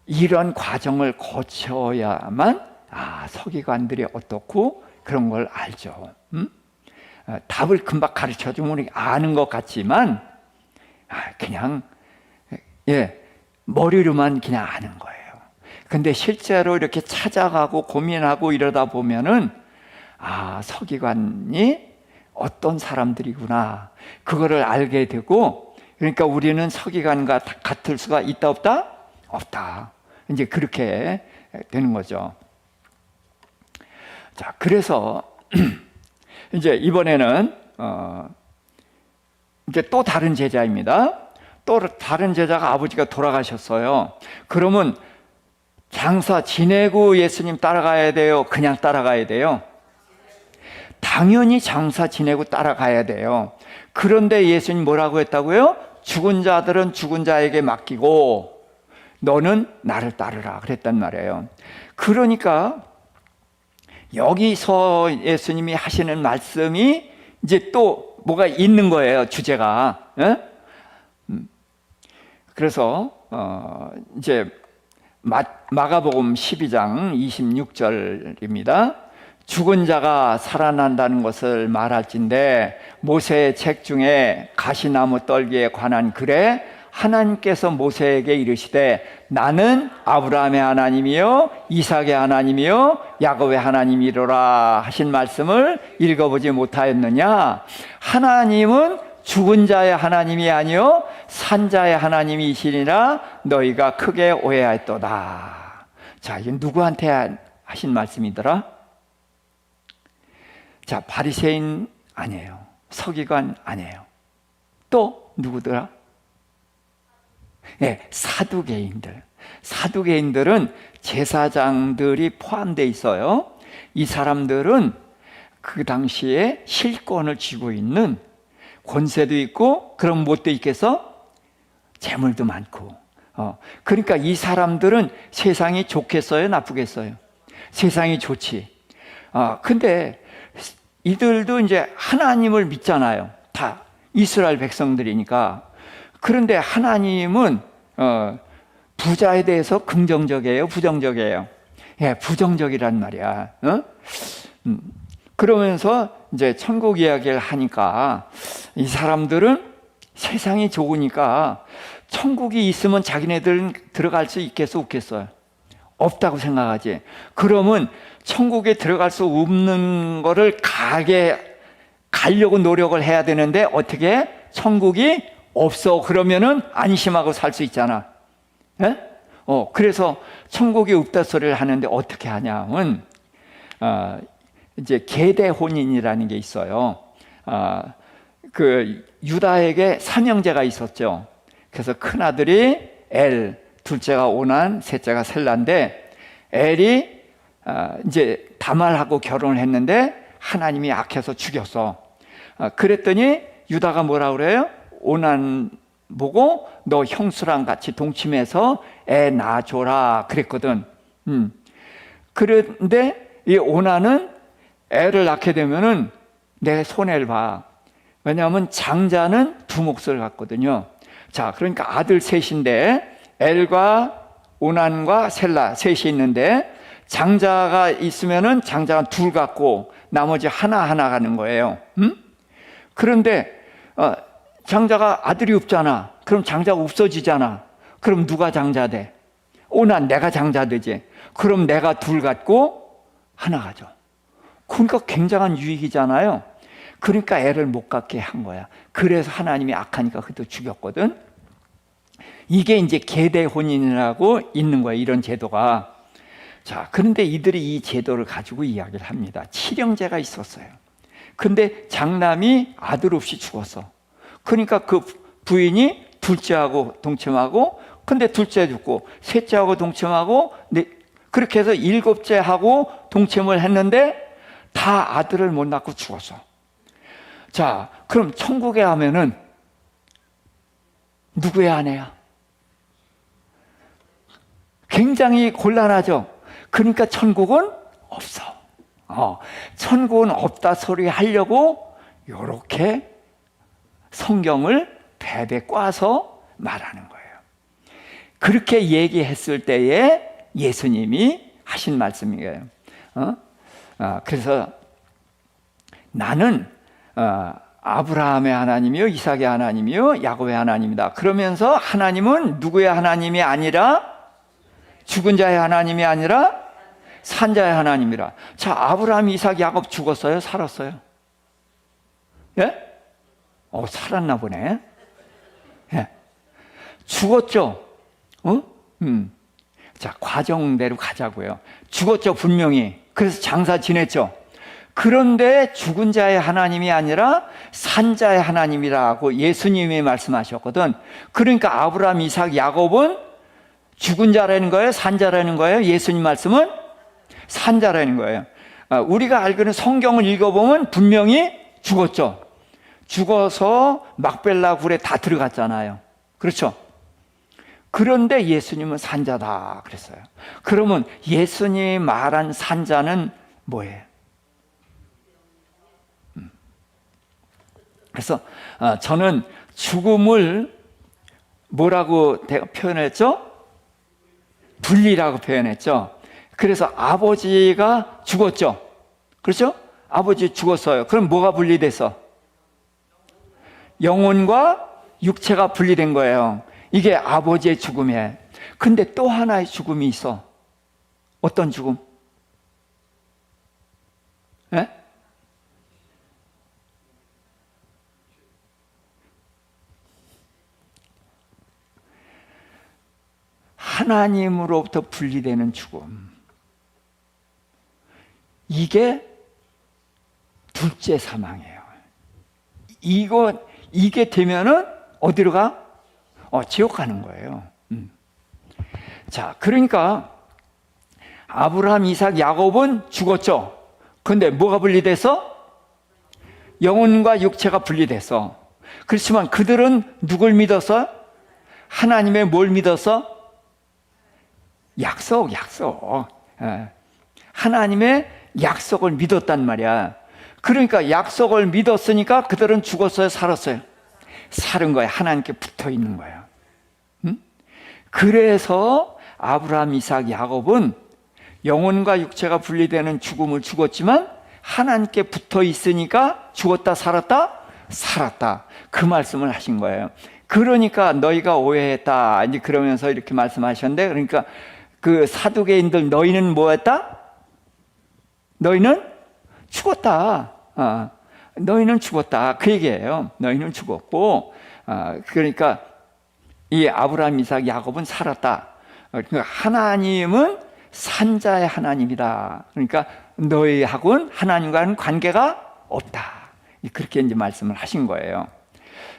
이런 과정을 거쳐야만 서기관들이 어떻고 그런 걸 알죠. 답을 금방 가르쳐주면 우리 아는 것 같지만 그냥 머리로만 그냥 아는 거예요. 근데 실제로 이렇게 찾아가고 고민하고 이러다 보면은 서기관이 어떤 사람들이구나 그거를 알게 되고, 그러니까 우리는 서기관과 같을 수가 있다 없다? 없다. 이제 그렇게 되는 거죠. 자, 그래서 이제 이번에는 이제 또 다른 제자입니다. 또 다른 제자가 아버지가 돌아가셨어요. 그러면 장사 지내고 예수님 따라가야 돼요? 그냥 따라가야 돼요? 당연히 장사 지내고 따라가야 돼요. 그런데 예수님 뭐라고 했다고요? 죽은 자들은 죽은 자에게 맡기고 너는 나를 따르라 그랬단 말이에요. 그러니까 여기서 예수님이 하시는 말씀이 이제 또 뭐가 있는 거예요, 주제가. 그래서 이제 마가복음 12장 26절입니다. 죽은 자가 살아난다는 것을 말할진대 모세의 책 중에 가시나무 떨기에 관한 글에 하나님께서 모세에게 이르시되 나는 아브라함의 하나님이요 이삭의 하나님이요 야곱의 하나님이로라 하신 말씀을 읽어보지 못하였느냐. 하나님은 죽은 자의 하나님이 아니요 산자의 하나님이시니라 너희가 크게 오해하였도다. 자, 이게 누구한테 하신 말씀이더라? 자, 바리새인 아니에요. 서기관 아니에요. 또 누구더라? 네, 사두개인들. 사두개인들은 제사장들이 포함되어 있어요. 이 사람들은 그 당시에 실권을 쥐고 있는 권세도 있고 그런 못도 있겠어? 재물도 많고. 그러니까 이 사람들은 세상이 좋겠어요? 나쁘겠어요? 세상이 좋지. 근데 이들도 이제 하나님을 믿잖아요. 다 이스라엘 백성들이니까. 그런데 하나님은 부자에 대해서 긍정적이에요? 부정적이에요? 예, 부정적이란 말이야. 그러면서 이제 천국 이야기를 하니까 이 사람들은 세상이 좋으니까 천국이 있으면 자기네들은 들어갈 수 있겠어 없겠어요? 없다고 생각하지. 그러면 천국에 들어갈 수 없는 거를 가려고 노력을 해야 되는데 어떻게? 천국이 없어. 그러면은 안심하고 살 수 있잖아. 예? 그래서 천국이 없다 소리를 하는데 어떻게 하냐면 이제 계대 혼인이라는 게 있어요. 그 유다에게 삼형제가 있었죠. 그래서 큰 아들이 엘, 둘째가 오난, 셋째가 셀라인데 엘이 이제 다말하고 결혼을 했는데 하나님이 악해서 죽였어. 그랬더니 유다가 뭐라 그래요? 오난 보고 너 형수랑 같이 동침해서 애 낳아줘라 그랬거든. 그런데 이 오난은 애를 낳게 되면은 내 손해를 봐. 왜냐하면 장자는 두 몫을 갖거든요. 자, 그러니까 아들 셋인데 엘과 오난과 셀라 셋이 있는데 장자가 있으면은 장자가 둘 갖고 나머지 하나 가는 거예요. 그런데 장자가 아들이 없잖아. 그럼 장자가 없어지잖아. 그럼 누가 장자 돼? 오난 내가 장자 되지. 그럼 내가 둘 갖고 하나 가져. 그러니까 굉장한 유익이잖아요. 그러니까 애를 못 갖게 한 거야. 그래서 하나님이 악하니까 그도 죽였거든. 이게 이제 계대 혼인이라고 있는 거예요. 이런 제도가. 자, 그런데 이들이 이 제도를 가지고 이야기를 합니다. 칠형제가 있었어요. 근데 장남이 아들 없이 죽었어. 그러니까 그 부인이 둘째하고 동침하고, 근데 둘째 죽고 셋째하고 동침하고, 그렇게 해서 일곱째하고 동침을 했는데 다 아들을 못 낳고 죽었어. 자, 그럼 천국에 가면은 누구의 아내야? 굉장히 곤란하죠. 그러니까 천국은 없어. 천국은 없다 소리 하려고 이렇게 성경을 배배 꽈서 말하는 거예요. 그렇게 얘기했을 때에 예수님이 하신 말씀이에요. 그래서 나는 아브라함의 하나님이요 이삭의 하나님이요 야곱의 하나님이다. 그러면서 하나님은 누구의 하나님이 아니라 죽은 자의 하나님이 아니라 산자의 하나님이라. 자, 아브라함, 이삭, 야곱 죽었어요? 살았어요? 예? 살았나 보네. 예. 죽었죠? 자, 과정대로 가자고요. 죽었죠, 분명히. 그래서 장사 지냈죠. 그런데 죽은 자의 하나님이 아니라 산자의 하나님이라고 예수님이 말씀하셨거든. 그러니까 아브라함, 이삭, 야곱은 죽은 자라는 거예요? 산자라는 거예요? 예수님 말씀은 산자라는 거예요. 우리가 알기로는 성경을 읽어보면 분명히 죽었죠. 죽어서 막벨라 굴에 다 들어갔잖아요. 그렇죠? 그런데 예수님은 산자다 그랬어요. 그러면 예수님이 말한 산자는 뭐예요? 그래서 저는 죽음을 뭐라고 표현했죠? 분리라고 표현했죠. 그래서 아버지가 죽었죠. 그렇죠? 아버지 죽었어요. 그럼 뭐가 분리돼서? 영혼과 육체가 분리된 거예요. 이게 아버지의 죽음이에요. 근데 또 하나의 죽음이 있어. 어떤 죽음? 예? 하나님으로부터 분리되는 죽음. 이게 둘째 사망이에요. 이게 되면은 어디로 가? 지옥 가는 거예요. 자, 그러니까 아브라함, 이삭, 야곱은 죽었죠. 근데 뭐가 분리돼서? 영혼과 육체가 분리돼서. 그렇지만 그들은 누굴 믿어서? 하나님의 뭘 믿어서? 약속. 하나님의 약속을 믿었단 말이야. 그러니까 약속을 믿었으니까 그들은 죽었어요, 살았어요? 살은 거예요. 하나님께 붙어 있는 거예요. 그래서 아브라함, 이삭, 야곱은 영혼과 육체가 분리되는 죽음을 죽었지만 하나님께 붙어 있으니까 죽었다 살았다? 살았다. 그 말씀을 하신 거예요. 그러니까 너희가 오해했다. 이제 그러면서 이렇게 말씀하셨는데, 그러니까 그 사두개인들 너희는 뭐했다? 너희는 죽었다. 너희는 죽었다. 그 얘기예요. 너희는 죽었고, 그러니까 이 아브라함, 이삭, 야곱은 살았다. 그러니까 하나님은 산자의 하나님이다. 그러니까 너희하고는 하나님과는 관계가 없다. 그렇게 이제 말씀을 하신 거예요.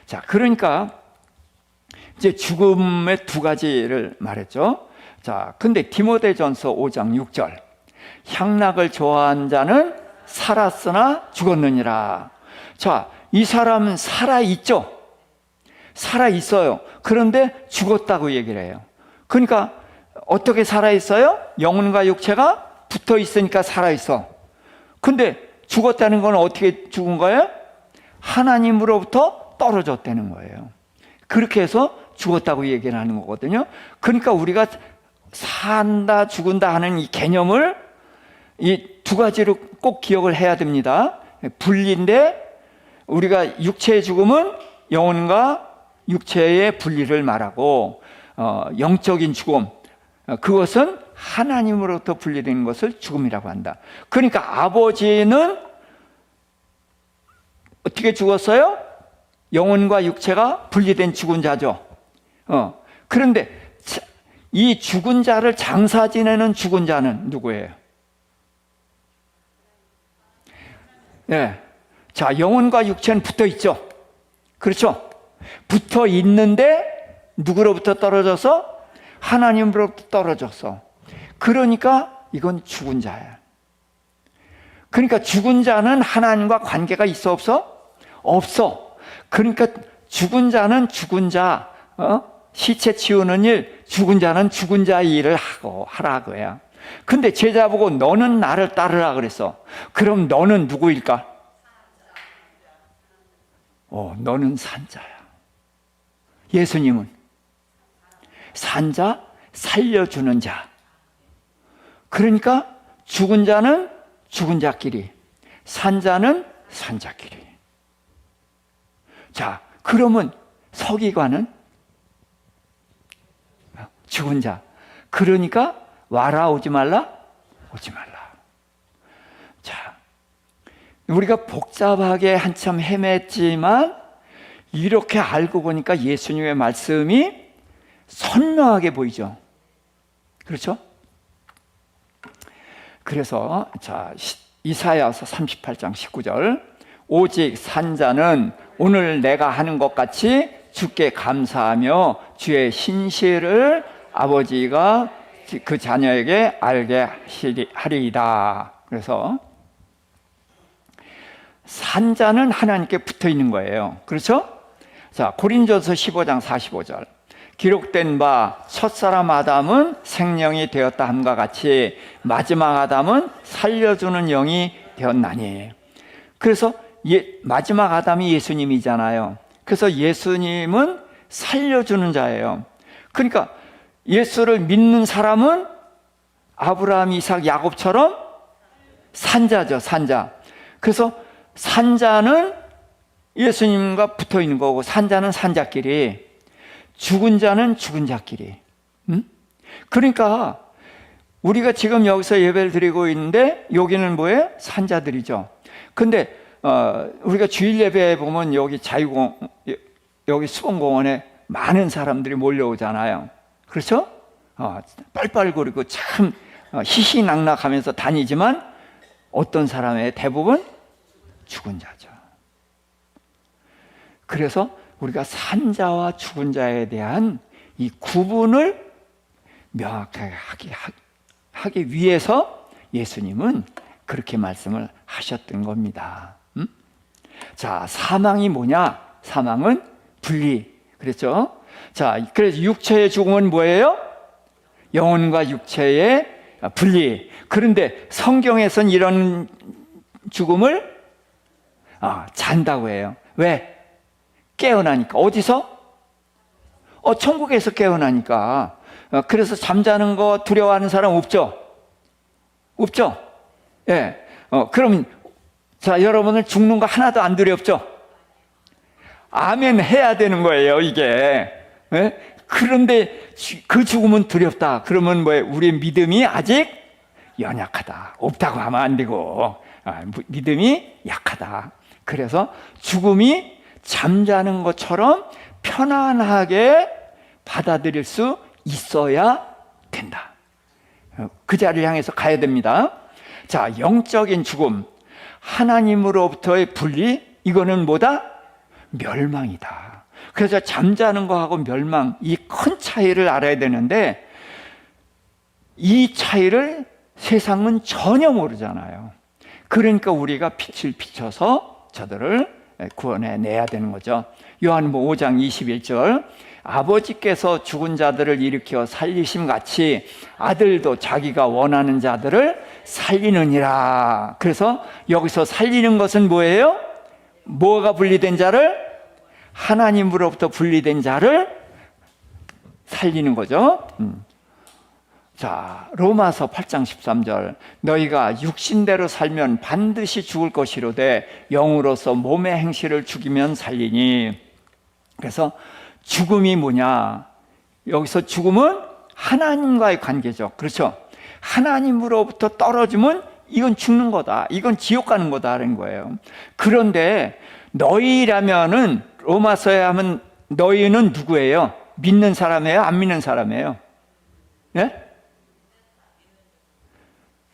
자, 그러니까 이제 죽음의 두 가지를 말했죠. 자, 근데 디모데전서 5장 6절. 향락을 좋아한 자는 살았으나 죽었느니라. 자, 이 사람은 살아있죠? 살아있어요. 그런데 죽었다고 얘기를 해요. 그러니까 어떻게 살아있어요? 영혼과 육체가 붙어 있으니까 살아있어. 근데 죽었다는 건 어떻게 죽은 거예요? 하나님으로부터 떨어졌다는 거예요. 그렇게 해서 죽었다고 얘기를 하는 거거든요. 그러니까 우리가 산다, 죽은다 하는 이 개념을 이 두 가지로 꼭 기억을 해야 됩니다. 분리인데 우리가 육체의 죽음은 영혼과 육체의 분리를 말하고, 영적인 죽음, 그것은 하나님으로부터 분리된 것을 죽음이라고 한다. 그러니까 아버지는 어떻게 죽었어요? 영혼과 육체가 분리된 죽은 자죠. 그런데 이 죽은 자를 장사 지내는 죽은 자는 누구예요? 네. 자, 영혼과 육체는 붙어 있죠. 그렇죠? 붙어 있는데 누구로부터 떨어져서? 하나님으로부터 떨어졌어. 그러니까 이건 죽은 자야. 그러니까 죽은 자는 하나님과 관계가 있어 없어? 없어. 그러니까 죽은 자는 죽은 자, 시체 치우는 일, 죽은 자는 죽은 자의 일을 하라고요. 근데 제자 보고 너는 나를 따르라 그랬어. 그럼 너는 누구일까? 너는 산자야. 예수님은 산자, 살려주는 자. 그러니까 죽은 자는 죽은 자끼리, 산자는 산자끼리. 자, 그러면 서기관은 죽은 자. 그러니까 와라, 오지 말라? 오지 말라. 자, 우리가 복잡하게 한참 헤맸지만 이렇게 알고 보니까 예수님의 말씀이 선명하게 보이죠. 그렇죠? 그래서 자, 이사야서 38장 19절. 오직 산자는 오늘 내가 하는 것 같이 주께 감사하며 주의 신실을 아버지가 그 자녀에게 알게 하리이다. 그래서 산자는 하나님께 붙어 있는 거예요. 그렇죠? 자, 고린도서 15장 45절. 기록된 바 첫사람 아담은 생명이 되었다 함과 같이 마지막 아담은 살려주는 영이 되었나니. 그래서 마지막 아담이 예수님이잖아요. 그래서 예수님은 살려주는 자예요. 그러니까 예수를 믿는 사람은 아브라함, 이삭, 야곱처럼 산자죠, 산자. 그래서 산자는 예수님과 붙어 있는 거고, 산자는 산자끼리, 죽은 자는 죽은 자끼리. 그러니까 우리가 지금 여기서 예배를 드리고 있는데 여기는 뭐예요? 산자들이죠. 근데 우리가 주일 예배에 보면 여기 여기 수봉공원에 많은 사람들이 몰려오잖아요. 그렇죠? 빨빨거리고 참 희희낙낙하면서 다니지만 어떤 사람의 대부분 죽은 자죠. 그래서 우리가 산자와 죽은 자에 대한 이 구분을 명확하게 하기 위해서 예수님은 그렇게 말씀을 하셨던 겁니다. 자, 사망이 뭐냐? 사망은 분리. 그랬죠? 자, 그래서 육체의 죽음은 뭐예요? 영혼과 육체의 분리. 그런데 성경에서는 이런 죽음을 잔다고 해요. 왜? 깨어나니까. 어디서? 천국에서 깨어나니까. 그래서 잠자는 거 두려워하는 사람 없죠? 없죠? 예. 그럼, 자, 여러분은 죽는 거 하나도 안 두렵죠? 아멘 해야 되는 거예요, 이게. 예? 그런데 그 죽음은 두렵다. 그러면 뭐예요? 우리의 믿음이 아직 연약하다. 없다고 하면 안 되고, 믿음이 약하다. 그래서 죽음이 잠자는 것처럼 편안하게 받아들일 수 있어야 된다. 그 자리를 향해서 가야 됩니다. 자, 영적인 죽음, 하나님으로부터의 분리, 이거는 뭐다? 멸망이다. 그래서 잠자는 거하고 멸망, 이 큰 차이를 알아야 되는데 이 차이를 세상은 전혀 모르잖아요. 그러니까 우리가 빛을 비춰서 저들을 구원해 내야 되는 거죠. 요한복음 5장 21절, 아버지께서 죽은 자들을 일으켜 살리심 같이 아들도 자기가 원하는 자들을 살리느니라. 그래서 여기서 살리는 것은 뭐예요? 뭐가 분리된 자를? 하나님으로부터 분리된 자를 살리는 거죠. 자, 로마서 8장 13절, 너희가 육신대로 살면 반드시 죽을 것이로되 영으로서 몸의 행실을 죽이면 살리니. 그래서 죽음이 뭐냐? 여기서 죽음은 하나님과의 관계죠. 그렇죠? 하나님으로부터 떨어지면 이건 죽는 거다. 이건 지옥 가는 거다라는 거예요. 그런데 너희라면은, 로마서에 하면 너희는 누구예요? 믿는 사람이에요? 안 믿는 사람이에요? 예?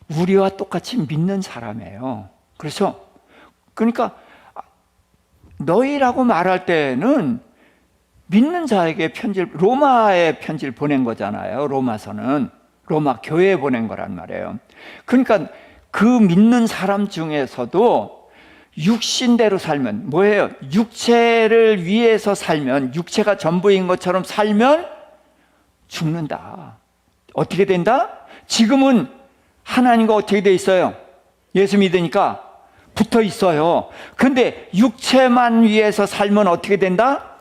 우리와 똑같이 믿는 사람이에요. 그렇죠? 그러니까 너희라고 말할 때는 믿는 자에게 편지를, 로마에 편지를 보낸 거잖아요. 로마서는 로마 교회에 보낸 거란 말이에요. 그러니까 그 믿는 사람 중에서도 육신대로 살면 뭐예요? 육체를 위해서 살면, 육체가 전부인 것처럼 살면 죽는다. 어떻게 된다? 지금은 하나님과 어떻게 돼 있어요? 예수 믿으니까 붙어 있어요. 근데 육체만 위해서 살면 어떻게 된다?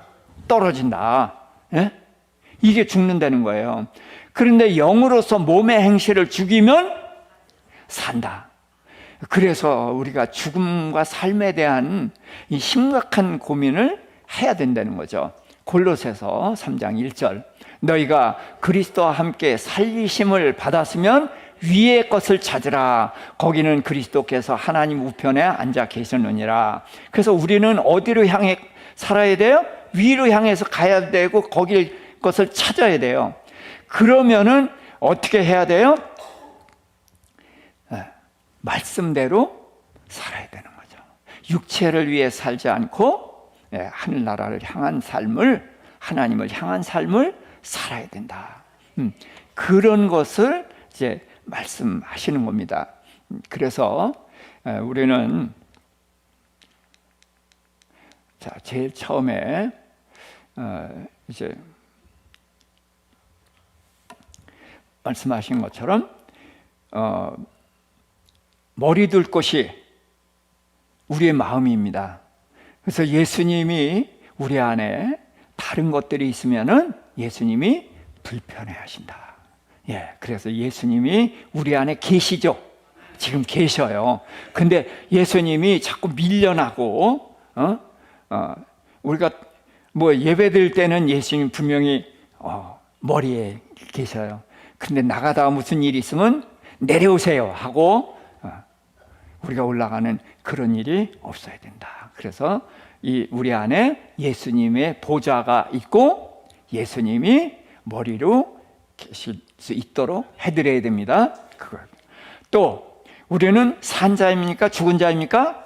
떨어진다. 예? 이게 죽는다는 거예요. 그런데 영으로서 몸의 행실을 죽이면 산다. 그래서 우리가 죽음과 삶에 대한 이 심각한 고민을 해야 된다는 거죠. 골로새서 3장 1절, 너희가 그리스도와 함께 살리심을 받았으면 위의 것을 찾으라. 거기는 그리스도께서 하나님 우편에 앉아 계셨느니라. 그래서 우리는 어디로 향해 살아야 돼요? 위로 향해서 가야 되고 거길 것을 찾아야 돼요. 그러면은 어떻게 해야 돼요? 말씀대로 살아야 되는 거죠. 육체를 위해 살지 않고 하늘나라를 향한 삶을, 하나님을 향한 삶을 살아야 된다. 그런 것을 이제 말씀하시는 겁니다. 그래서 우리는 자, 제일 처음에 이제 말씀하신 것처럼 머리 둘 곳이 우리의 마음입니다. 그래서 예수님이 우리 안에 다른 것들이 있으면은 예수님이 불편해 하신다. 예, 그래서 예수님이 우리 안에 계시죠. 지금 계셔요. 근데 예수님이 자꾸 밀려나고, 우리가 뭐 예배 드릴 때는 예수님 분명히 머리에 계셔요. 근데 나가다가 무슨 일이 있으면 내려오세요 하고 우리가 올라가는 그런 일이 없어야 된다. 그래서 우리 안에 예수님의 보좌가 있고 예수님이 머리로 계실 수 있도록 해드려야 됩니다. 그걸. 또 우리는 산자입니까? 죽은 자입니까?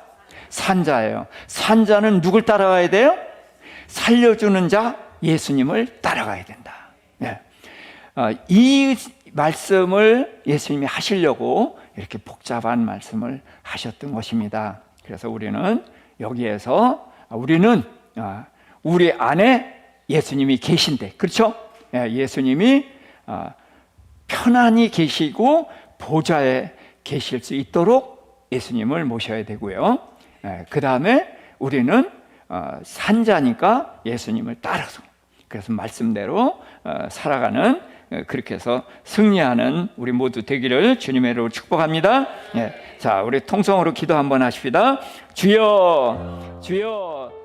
산자예요. 산자는 누굴 따라가야 돼요? 살려주는 자 예수님을 따라가야 된다. 네. 이 말씀을 예수님이 하시려고 이렇게 복잡한 말씀을 하셨던 것입니다. 그래서 우리는 여기에서 우리 안에 예수님이 계신데, 그렇죠? 예수님이 편안히 계시고 보좌에 계실 수 있도록 예수님을 모셔야 되고요. 그 다음에 우리는 산자니까 예수님을 따라서, 그래서 말씀대로 살아가는, 그렇게 해서 승리하는 우리 모두 되기를 주님의 이름으로 축복합니다. 자, 우리 통성으로 기도 한번 하십시다. 주여, 주여.